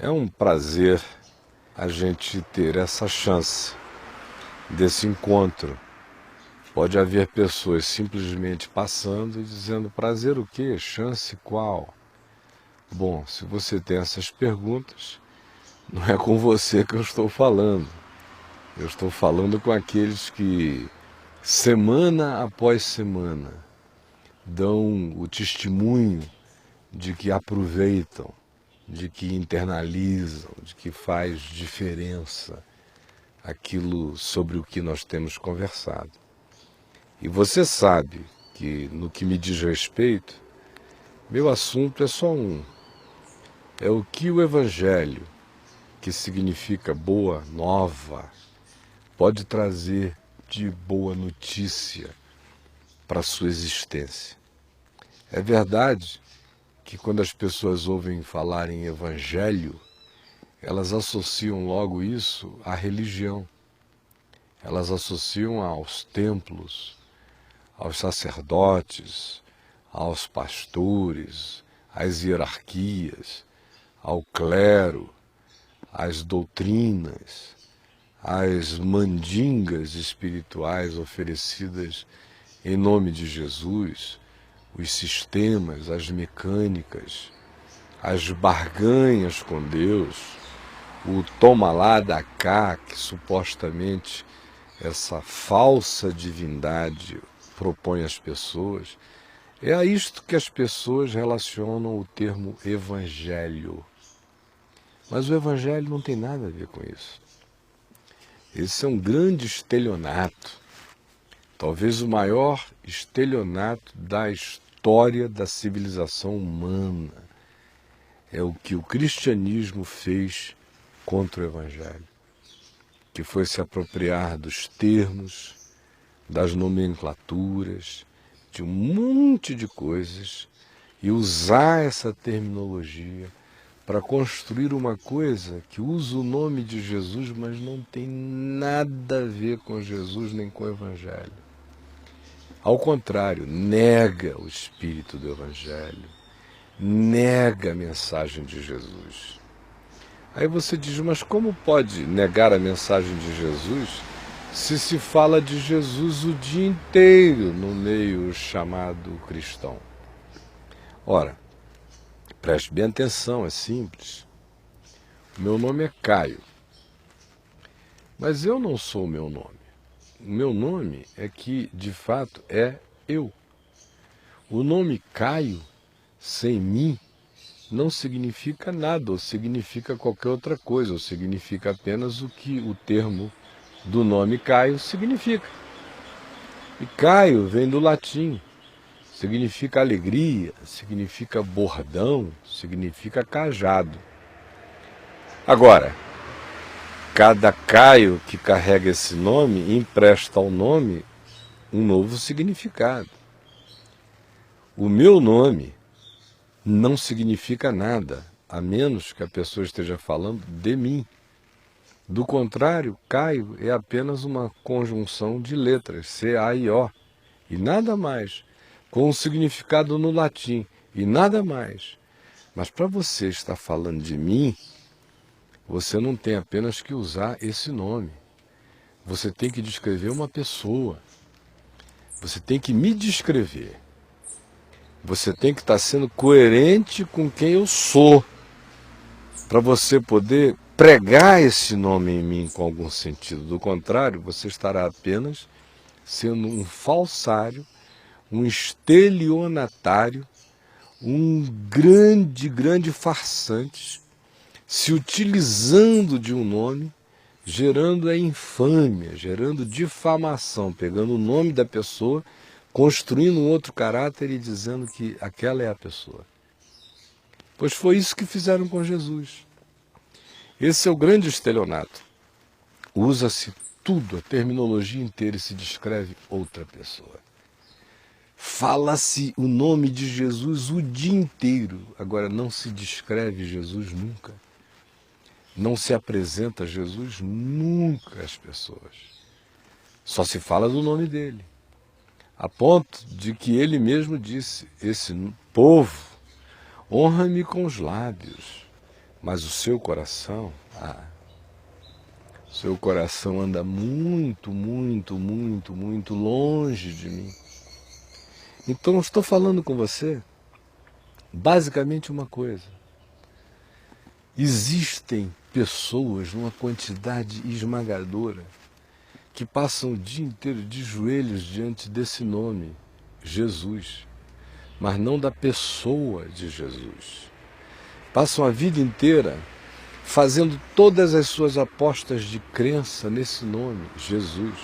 É um prazer a gente ter essa chance desse encontro. Pode haver pessoas simplesmente passando e dizendo: prazer o quê? Chance qual? Bom, se você tem essas perguntas, não é com você que eu estou falando. Eu estou falando com aqueles que, semana após semana, dão o testemunho de que aproveitam, de que internalizam, de que faz diferença aquilo sobre o que nós temos conversado. E você sabe que, no que me diz respeito, meu assunto é só um. É o que o Evangelho, que significa boa nova, pode trazer de boa notícia para a sua existência. É verdade que quando as pessoas ouvem falar em Evangelho, elas associam logo isso à religião. Elas associam aos templos, aos sacerdotes, aos pastores, às hierarquias, ao clero, às doutrinas, às mandingas espirituais oferecidas em nome de Jesus, os sistemas, as mecânicas, as barganhas com Deus, o toma lá dá cá, que supostamente essa falsa divindade propõe às pessoas. É a isto que as pessoas relacionam o termo evangelho. Mas o evangelho não tem nada a ver com isso. Esse é um grande estelionato, talvez o maior estelionato da história da civilização humana. É o que o cristianismo fez contra o evangelho, que foi se apropriar dos termos, das nomenclaturas, de um monte de coisas e usar essa terminologia para construir uma coisa que usa o nome de Jesus, mas não tem nada a ver com Jesus nem com o Evangelho. Ao contrário, nega o espírito do Evangelho, nega a mensagem de Jesus. Aí você diz: mas como pode negar a mensagem de Jesus se fala de Jesus o dia inteiro no meio chamado cristão? Ora, preste bem atenção, é simples. Meu nome é Caio, mas eu não sou o meu nome. O meu nome é que, de fato, é eu. O nome Caio, sem mim, não significa nada, ou significa qualquer outra coisa, ou significa apenas o que o termo do nome Caio significa. E Caio vem do latim, significa alegria, significa bordão, significa cajado. Agora, cada Caio que carrega esse nome empresta ao nome um novo significado. O meu nome não significa nada, a menos que a pessoa esteja falando de mim. Do contrário, Caio é apenas uma conjunção de letras, C-A-I-O, e nada mais, com um significado no latim, e nada mais. Mas para você estar falando de mim, você não tem apenas que usar esse nome. Você tem que descrever uma pessoa. Você tem que me descrever. Você tem que estar sendo coerente com quem eu sou, para você poder pregar esse nome em mim com algum sentido. Do contrário, você estará apenas sendo um falsário, um estelionatário, um grande farsante, se utilizando de um nome, gerando a infâmia, gerando difamação, pegando o nome da pessoa, construindo um outro caráter e dizendo que aquela é a pessoa. Pois foi isso que fizeram com Jesus. Esse é o grande estelionato. Usa-se tudo, a terminologia inteira, e se descreve outra pessoa. Fala-se o nome de Jesus o dia inteiro, agora não se descreve Jesus nunca. Não se apresenta Jesus nunca às pessoas. Só se fala do nome dele. A ponto de que ele mesmo disse: esse povo honra-me com os lábios, Mas o seu coração, seu coração anda muito, muito, muito, muito longe de mim. Então eu estou falando com você basicamente uma coisa. Existem pessoas numa quantidade esmagadora que passam o dia inteiro de joelhos diante desse nome, Jesus, mas não da pessoa de Jesus. Passam a vida inteira fazendo todas as suas apostas de crença nesse nome, Jesus,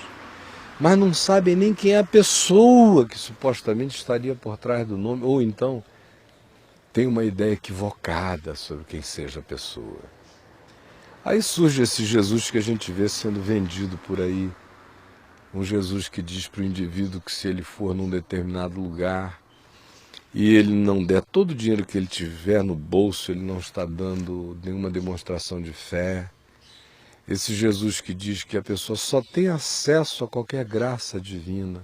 mas não sabem nem quem é a pessoa que supostamente estaria por trás do nome, ou então tem uma ideia equivocada sobre quem seja a pessoa. Aí surge esse Jesus que a gente vê sendo vendido por aí, um Jesus que diz para o indivíduo que se ele for num determinado lugar e ele não der todo o dinheiro que ele tiver no bolso, ele não está dando nenhuma demonstração de fé. Esse Jesus que diz que a pessoa só tem acesso a qualquer graça divina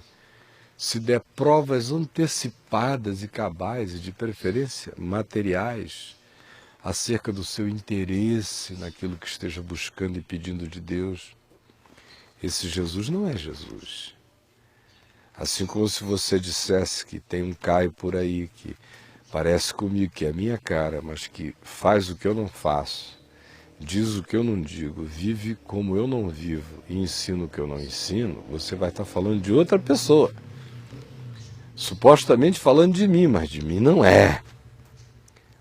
se der provas antecipadas e cabais, e de preferência materiais, acerca do seu interesse naquilo que esteja buscando e pedindo de Deus. Esse Jesus não é Jesus. Assim como se você dissesse que tem um Caio por aí que parece comigo, que é a minha cara, mas que faz o que eu não faço, diz o que eu não digo, vive como eu não vivo e ensina o que eu não ensino, você vai estar falando de outra pessoa. Supostamente falando de mim, mas de mim não é.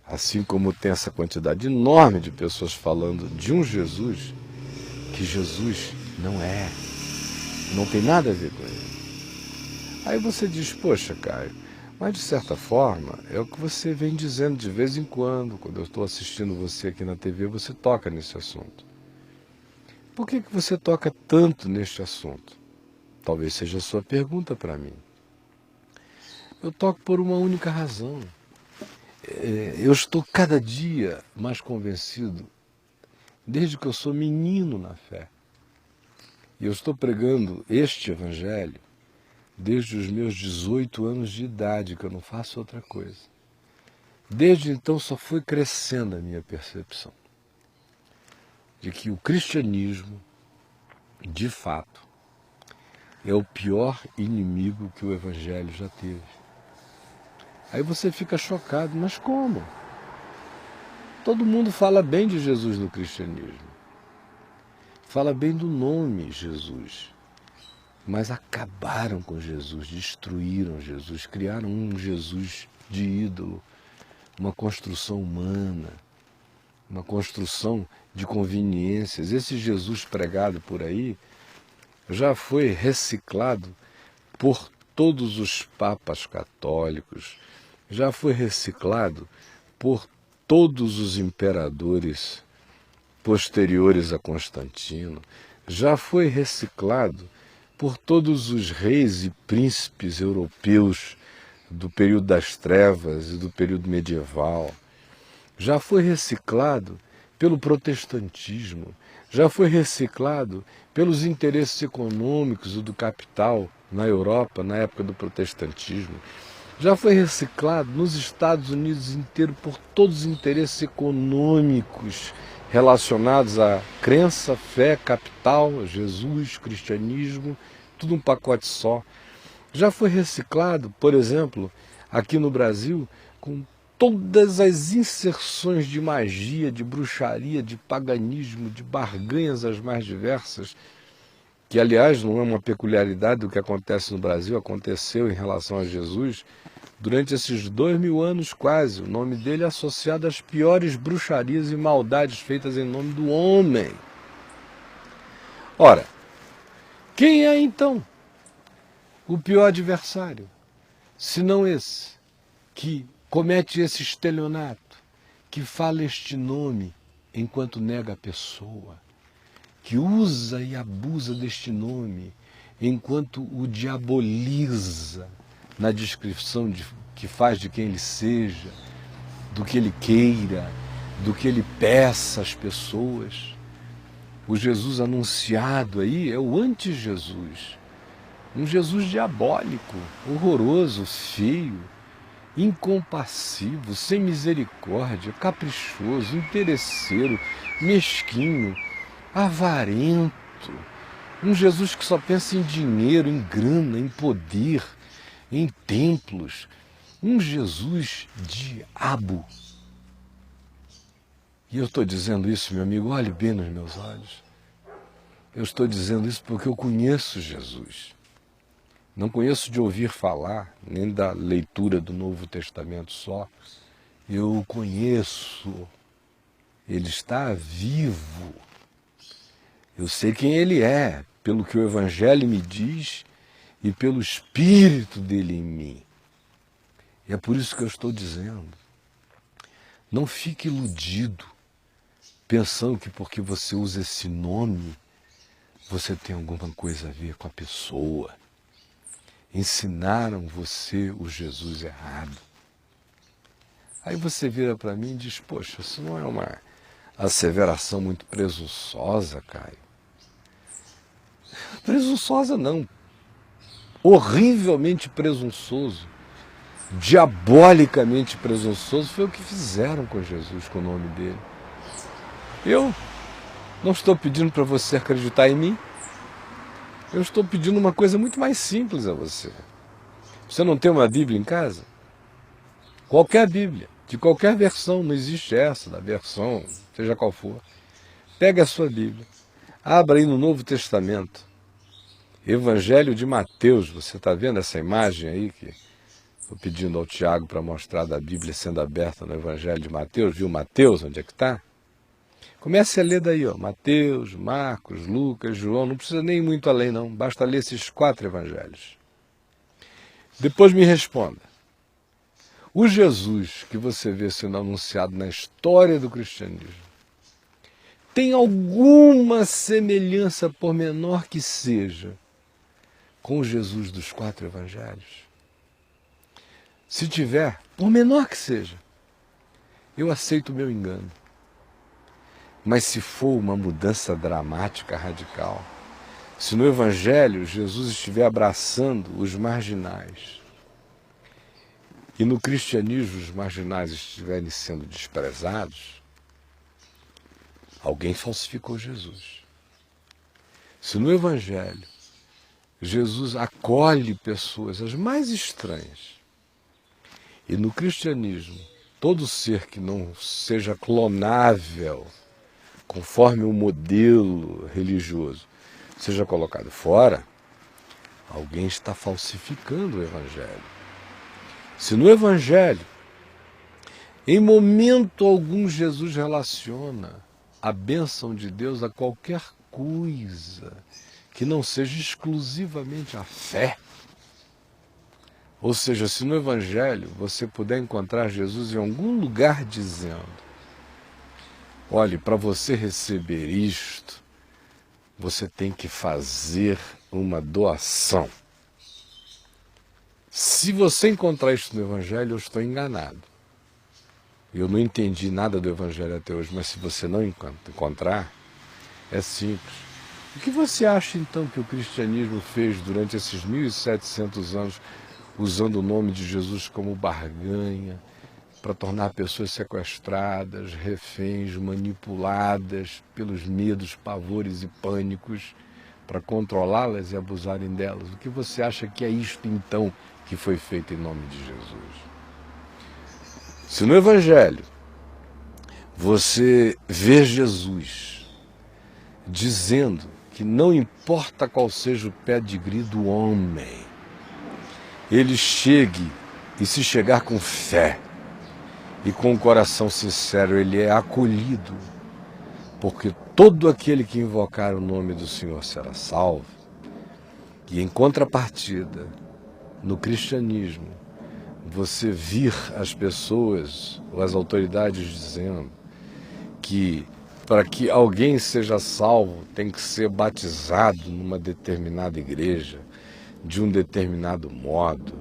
Assim como tem essa quantidade enorme de pessoas falando de um Jesus, que Jesus não é. Não tem nada a ver com ele. Aí você diz, poxa, Caio, mas de certa forma é o que você vem dizendo de vez em quando eu estou assistindo você aqui na TV, você toca nesse assunto. Por que você toca tanto neste assunto? Talvez seja a sua pergunta para mim. Eu toco por uma única razão. Eu estou cada dia mais convencido, desde que eu sou menino na fé. E eu estou pregando este evangelho desde os meus 18 anos de idade, que eu não faço outra coisa. Desde então só foi crescendo a minha percepção de que o cristianismo, de fato, é o pior inimigo que o evangelho já teve. Aí você fica chocado, mas como? Todo mundo fala bem de Jesus no cristianismo. Fala bem do nome Jesus. Mas acabaram com Jesus, destruíram Jesus, criaram um Jesus de ídolo, uma construção humana, uma construção de conveniências. Esse Jesus pregado por aí já foi reciclado por todos os papas católicos, já foi reciclado por todos os imperadores posteriores a Constantino, já foi reciclado por todos os reis e príncipes europeus do período das trevas e do período medieval, já foi reciclado pelo protestantismo, já foi reciclado pelos interesses econômicos e do capital na Europa, na época do protestantismo, já foi reciclado nos Estados Unidos inteiro por todos os interesses econômicos relacionados à crença, fé, capital, Jesus, cristianismo, tudo um pacote só. Já foi reciclado, por exemplo, aqui no Brasil, com todas as inserções de magia, de bruxaria, de paganismo, de barganhas as mais diversas, que aliás não é uma peculiaridade do que acontece no Brasil, aconteceu em relação a Jesus, durante esses 2000 anos quase. O nome dele é associado às piores bruxarias e maldades feitas em nome do homem. Ora, quem é então o pior adversário, se não esse, que comete esse estelionato, que fala este nome enquanto nega a pessoa, que usa e abusa deste nome enquanto o diaboliza na descrição que faz de quem ele seja, do que ele queira, do que ele peça às pessoas. O Jesus anunciado aí é o anti-Jesus, um Jesus diabólico, horroroso, feio, incompassivo, sem misericórdia, caprichoso, interesseiro, mesquinho, avarento. Um Jesus que só pensa em dinheiro, em grana, em poder, em templos. Um Jesus diabo. E eu estou dizendo isso, meu amigo, olhe bem nos meus olhos. Eu estou dizendo isso porque eu conheço Jesus. Não conheço de ouvir falar, nem da leitura do Novo Testamento só. Eu o conheço. Ele está vivo. Eu sei quem ele é, pelo que o Evangelho me diz e pelo Espírito dele em mim. E é por isso que eu estou dizendo. Não fique iludido, pensando que porque você usa esse nome, você tem alguma coisa a ver com a pessoa. Ensinaram você o Jesus errado. Aí você vira para mim e diz, poxa, isso não é uma asseveração muito presunçosa, Caio? Presunçosa não. Horrivelmente presunçoso. Diabolicamente presunçoso foi o que fizeram com Jesus, com o nome dele. Eu não estou pedindo para você acreditar em mim. Eu estou pedindo uma coisa muito mais simples a você. Você não tem uma Bíblia em casa? Qualquer Bíblia, de qualquer versão, não existe essa, da versão, seja qual for. Pega a sua Bíblia, abra aí no Novo Testamento, Evangelho de Mateus, você está vendo essa imagem aí que estou pedindo ao Tiago para mostrar da Bíblia sendo aberta no Evangelho de Mateus, viu Mateus, onde é que está? Comece a ler daí, ó, Mateus, Marcos, Lucas, João, não precisa nem ir muito além não, basta ler esses 4 evangelhos. Depois me responda, o Jesus que você vê sendo anunciado na história do cristianismo tem alguma semelhança, por menor que seja, com o Jesus dos 4 evangelhos? Se tiver, por menor que seja, eu aceito o meu engano. Mas se for uma mudança dramática, radical, se no Evangelho Jesus estiver abraçando os marginais e no cristianismo os marginais estiverem sendo desprezados, alguém falsificou Jesus. Se no Evangelho Jesus acolhe pessoas as mais estranhas e no cristianismo todo ser que não seja clonável conforme o modelo religioso seja colocado fora, alguém está falsificando o Evangelho. Se no Evangelho, em momento algum, Jesus relaciona a bênção de Deus a qualquer coisa que não seja exclusivamente a fé, ou seja, se no Evangelho você puder encontrar Jesus em algum lugar dizendo, olhe, para você receber isto, você tem que fazer uma doação. Se você encontrar isso no Evangelho, eu estou enganado. Eu não entendi nada do Evangelho até hoje, mas se você não encontrar, é simples. O que você acha então que o cristianismo fez durante esses 1700 anos, usando o nome de Jesus como barganha, para tornar pessoas sequestradas, reféns, manipuladas pelos medos, pavores e pânicos, para controlá-las e abusarem delas? O que você acha que é isto, então, que foi feito em nome de Jesus? Se no Evangelho você vê Jesus dizendo que não importa qual seja o pedigree do homem, ele chegue e se chegar com fé, e com o coração sincero ele é acolhido, porque todo aquele que invocar o nome do Senhor será salvo. E em contrapartida, no cristianismo, você vir as pessoas ou as autoridades dizendo que para que alguém seja salvo tem que ser batizado numa determinada igreja, de um determinado modo.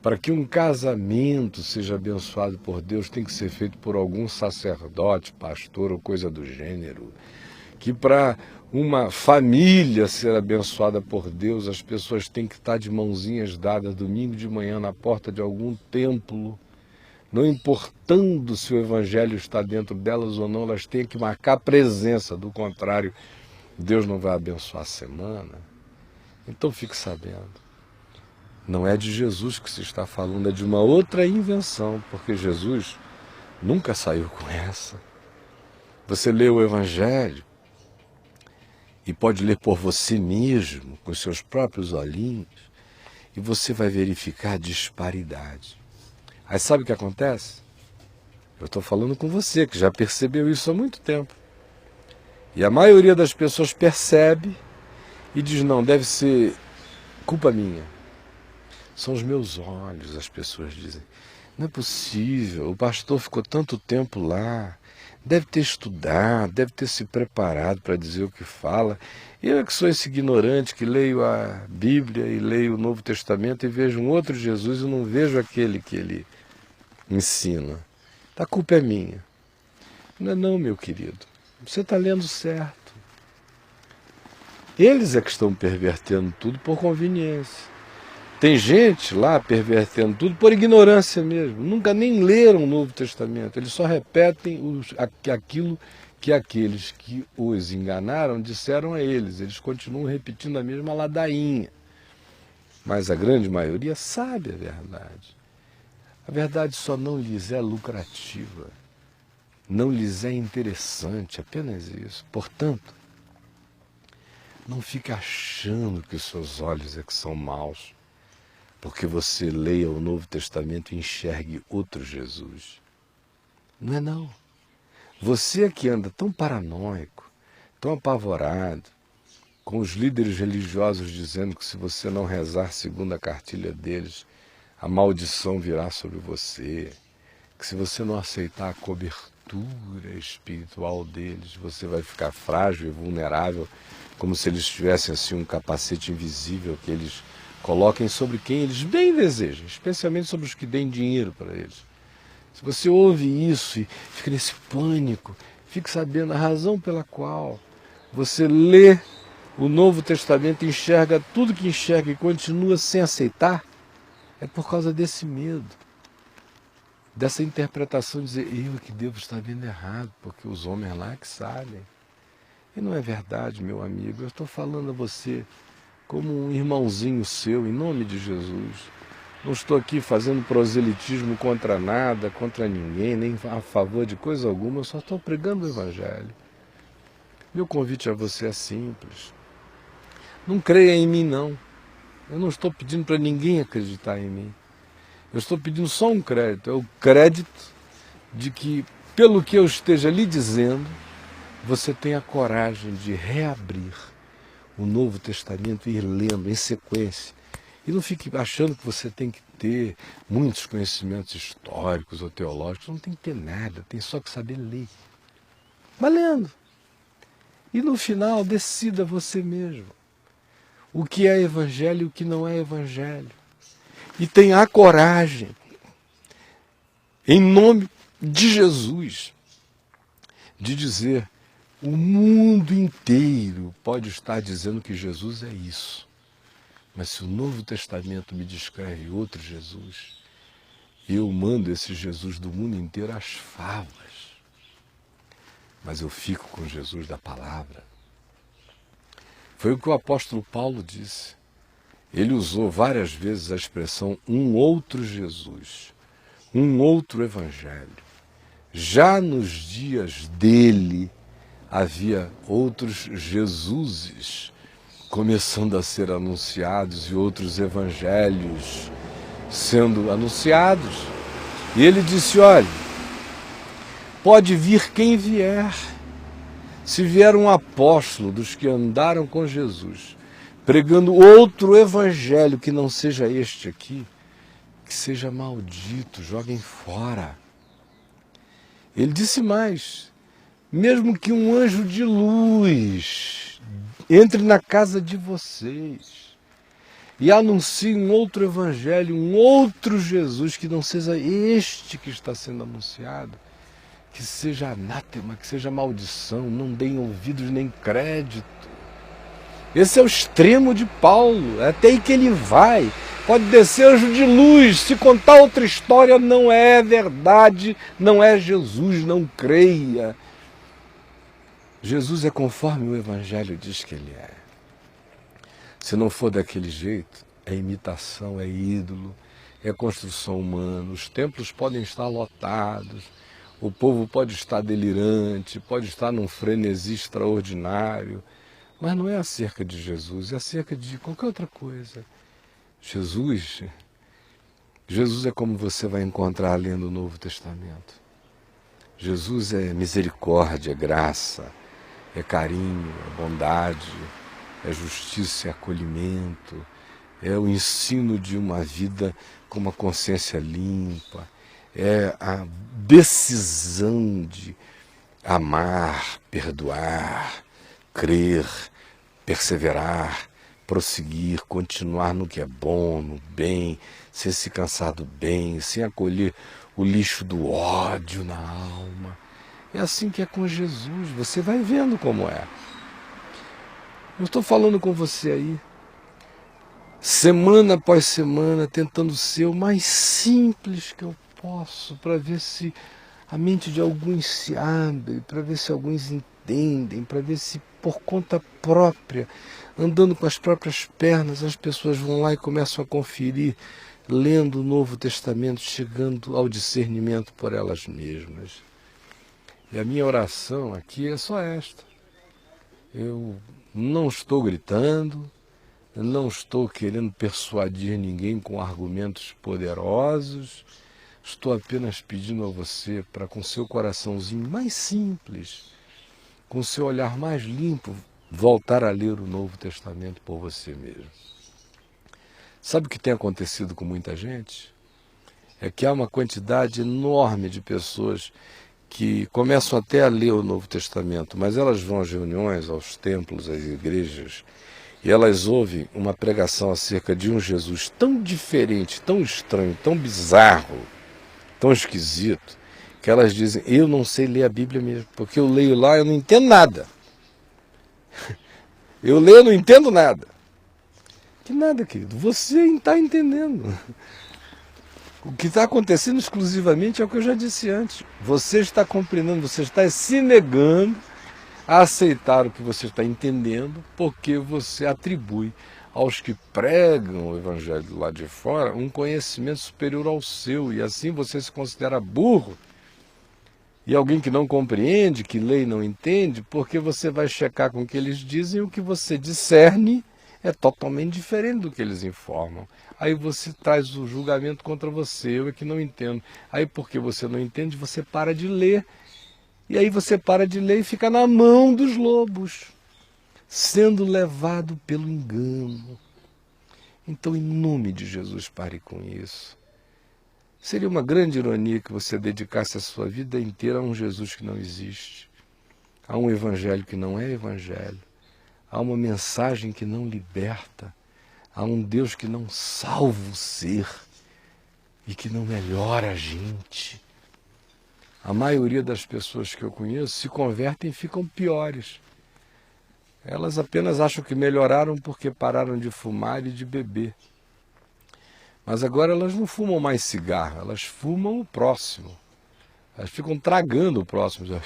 Para que um casamento seja abençoado por Deus, tem que ser feito por algum sacerdote, pastor ou coisa do gênero. Que para uma família ser abençoada por Deus, as pessoas têm que estar de mãozinhas dadas domingo de manhã na porta de algum templo não importando se o evangelho está dentro delas ou não, elas têm que marcar presença, do contrário, Deus não vai abençoar a semana. Então fique sabendo, não é de Jesus que se está falando, é de uma outra invenção, porque Jesus nunca saiu com essa. Você lê o evangelho e pode ler por você mesmo, com seus próprios olhinhos, e você vai verificar disparidade. Aí sabe o que acontece? Eu estou falando com você, que já percebeu isso há muito tempo. E a maioria das pessoas percebe e diz, não, deve ser culpa minha. São os meus olhos, as pessoas dizem. Não é possível, o pastor ficou tanto tempo lá, deve ter estudado, deve ter se preparado para dizer o que fala. Eu é que sou esse ignorante que leio a Bíblia e leio o Novo Testamento e vejo um outro Jesus e não vejo aquele que ele ensina. A culpa é minha. Não é não, meu querido. Você está lendo certo. Eles é que estão pervertendo tudo por conveniência. Tem gente lá pervertendo tudo por ignorância mesmo. Nunca nem leram o Novo Testamento. Eles só repetem aquilo que aqueles que os enganaram disseram a eles. Eles continuam repetindo a mesma ladainha. Mas a grande maioria sabe a verdade. A verdade só não lhes é lucrativa. Não lhes é interessante, apenas isso. Portanto, não fique achando que os seus olhos é que são maus, porque você leia o Novo Testamento e enxergue outro Jesus. Não é não. Você é que anda tão paranoico, tão apavorado, com os líderes religiosos dizendo que se você não rezar segundo a cartilha deles, a maldição virá sobre você, que se você não aceitar a cobertura espiritual deles, você vai ficar frágil e vulnerável, como se eles tivessem assim um capacete invisível que eles coloquem sobre quem eles bem desejam, especialmente sobre os que deem dinheiro para eles. Se você ouve isso e fica nesse pânico, fique sabendo a razão pela qual você lê o Novo Testamento, enxerga tudo que enxerga e continua sem aceitar, é por causa desse medo, dessa interpretação de dizer, eu que devo estar vendo errado, porque os homens lá que sabem. E não é verdade, meu amigo, eu estou falando a você como um irmãozinho seu, em nome de Jesus. Não estou aqui fazendo proselitismo contra nada, contra ninguém, nem a favor de coisa alguma, eu só estou pregando o Evangelho. Meu convite a você é simples. Não creia em mim, não. Eu não estou pedindo para ninguém acreditar em mim. Eu estou pedindo só um crédito. É o crédito de que, pelo que eu esteja lhe dizendo, você tenha coragem de reabrir o Novo Testamento e ir lendo em sequência. E não fique achando que você tem que ter muitos conhecimentos históricos ou teológicos. Não tem que ter nada, tem só que saber ler. Vai lendo. E no final, decida você mesmo o que é evangelho e o que não é evangelho. E tenha a coragem, em nome de Jesus, de dizer, o mundo inteiro pode estar dizendo que Jesus é isso. Mas se o Novo Testamento me descreve outro Jesus, eu mando esse Jesus do mundo inteiro às favas. Mas eu fico com Jesus da palavra. Foi o que o apóstolo Paulo disse. Ele usou várias vezes a expressão um outro Jesus, um outro evangelho. Já nos dias dele havia outros Jesuses começando a ser anunciados e outros evangelhos sendo anunciados. E ele disse, olha, pode vir quem vier. Se vier um apóstolo dos que andaram com Jesus, pregando outro evangelho que não seja este aqui, que seja maldito, joguem fora. Ele disse mais, mesmo que um anjo de luz entre na casa de vocês e anuncie um outro evangelho, um outro Jesus que não seja este que está sendo anunciado, que seja anátema, que seja maldição, não deem ouvidos nem crédito. Esse é o extremo de Paulo, é até aí que ele vai. pode descer anjo de luz, se contar outra história não é verdade, não é Jesus, não creia. Jesus é conforme o Evangelho diz que ele é. Se não for daquele jeito, é imitação, é ídolo, é construção humana. Os templos podem estar lotados, o povo pode estar delirante, pode estar num frenesi extraordinário, mas não é acerca de Jesus, é acerca de qualquer outra coisa. Jesus é como você vai encontrar lendo o Novo Testamento. Jesus é misericórdia, é graça, é carinho, é bondade, é justiça, é acolhimento, é o ensino de uma vida com uma consciência limpa, é a decisão de amar, perdoar, crer, perseverar, prosseguir, continuar no que é bom, no bem, sem se cansar do bem, sem acolher o lixo do ódio na alma. É assim que é com Jesus, você vai vendo como é. Eu estou falando com você aí, semana após semana, tentando ser o mais simples que eu posso, para ver se a mente de alguns se abre, para ver se alguns entendem, para ver se por conta própria, andando com as próprias pernas, as pessoas vão lá e começam a conferir, lendo o Novo Testamento, chegando ao discernimento por elas mesmas. E a minha oração aqui é só esta. Eu não estou gritando, não estou querendo persuadir ninguém com argumentos poderosos, estou apenas pedindo a você para, com seu coraçãozinho mais simples, com seu olhar mais limpo, voltar a ler o Novo Testamento por você mesmo. Sabe o que tem acontecido com muita gente? É que há uma quantidade enorme de pessoas que começam até a ler o Novo Testamento, mas elas vão às reuniões, aos templos, às igrejas, e elas ouvem uma pregação acerca de um Jesus tão diferente, tão estranho, tão bizarro, tão esquisito, que elas dizem, eu não sei ler a Bíblia mesmo, porque eu leio lá e eu não entendo nada. Eu leio e não entendo nada. Que nada, querido, você está entendendo. O que está acontecendo exclusivamente é o que eu já disse antes. Você está compreendendo, você está se negando a aceitar o que você está entendendo, porque você atribui aos que pregam o Evangelho do lado de fora um conhecimento superior ao seu, e assim você se considera burro. E alguém que não compreende, que lê e não entende, porque você vai checar com o que eles dizem, e o que você discerne é totalmente diferente do que eles informam. Aí você traz o julgamento contra você, eu é que não entendo. Aí porque você não entende, você para de ler. E aí você para de ler e fica na mão dos lobos, sendo levado pelo engano. Então, em nome de Jesus, pare com isso. Seria uma grande ironia que você dedicasse a sua vida inteira a um Jesus que não existe, a um evangelho que não é evangelho, a uma mensagem que não liberta, a um Deus que não salva o ser e que não melhora a gente. A maioria das pessoas que eu conheço se convertem e ficam piores. Elas apenas acham que melhoraram porque pararam de fumar e de beber. Mas agora elas não fumam mais cigarro, elas fumam o próximo. Elas ficam tragando o próximo,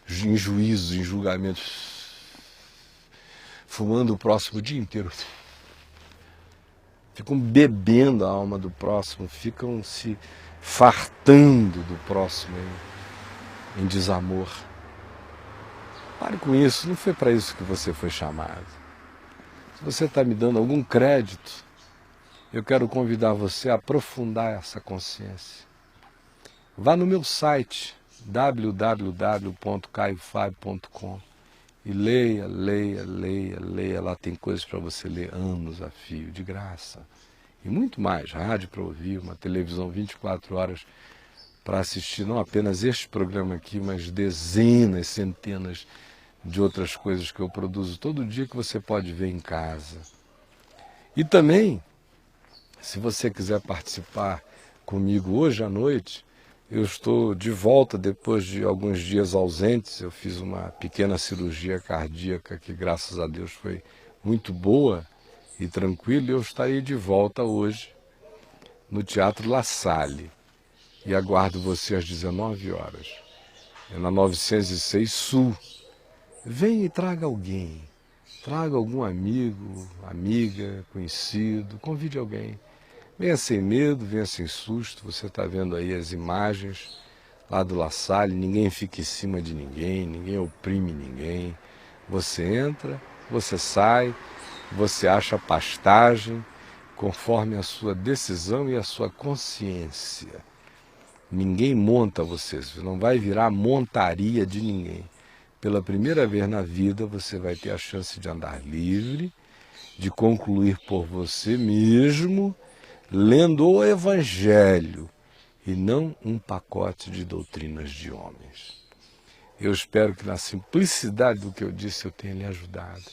em juízo, em julgamento, fumando o próximo o dia inteiro. Ficam bebendo a alma do próximo, ficam se fartando do próximo em desamor. Pare com isso, não foi para isso que você foi chamado. Se você está me dando algum crédito, eu quero convidar você a aprofundar essa consciência. Vá no meu site, www.caiofabio.com, e leia. Lá tem coisas para você ler anos a fio, de graça. E muito mais, rádio para ouvir, uma televisão 24 horas para assistir não apenas este programa aqui, mas dezenas, centenas de outras coisas que eu produzo todo dia que você pode ver em casa. E também, se você quiser participar comigo hoje à noite, eu estou de volta depois de alguns dias ausentes. Eu fiz uma pequena cirurgia cardíaca que, graças a Deus, foi muito boa e tranquilo, eu estarei de volta hoje no Teatro La Salle e aguardo você às 19 horas. É na 906 Sul. Venha e traga alguém. Traga algum amigo, amiga, conhecido, convide alguém. Venha sem medo, venha sem susto. Você está vendo aí as imagens lá do La Salle, ninguém fica em cima de ninguém, ninguém oprime ninguém. Você entra, você sai, você acha pastagem conforme a sua decisão e a sua consciência. Ninguém monta você não vai virar montaria de ninguém. Pela primeira vez na vida você vai ter a chance de andar livre, de concluir por você mesmo, lendo o Evangelho e não um pacote de doutrinas de homens. Eu espero que na simplicidade do que eu disse eu tenha lhe ajudado.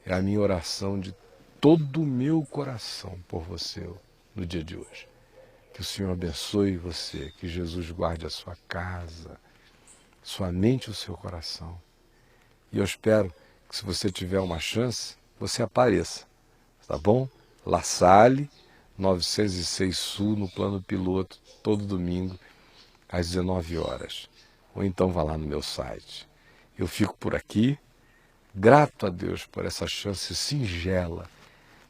É a minha oração de todo o meu coração por você no dia de hoje. Que o Senhor abençoe você, que Jesus guarde a sua casa, sua mente e o seu coração. E eu espero que se você tiver uma chance, você apareça, tá bom? La Salle, 906 Sul, no plano piloto, todo domingo, às 19 horas. Ou então vá lá no meu site. Eu fico por aqui, grato a Deus por essa chance singela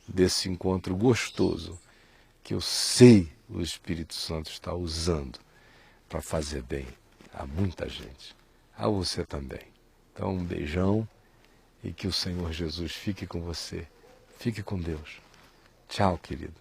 desse encontro gostoso que eu sei o Espírito Santo está usando para fazer bem a muita gente, a você também. Então um beijão e que o Senhor Jesus fique com você, fique com Deus. Tchau, querido.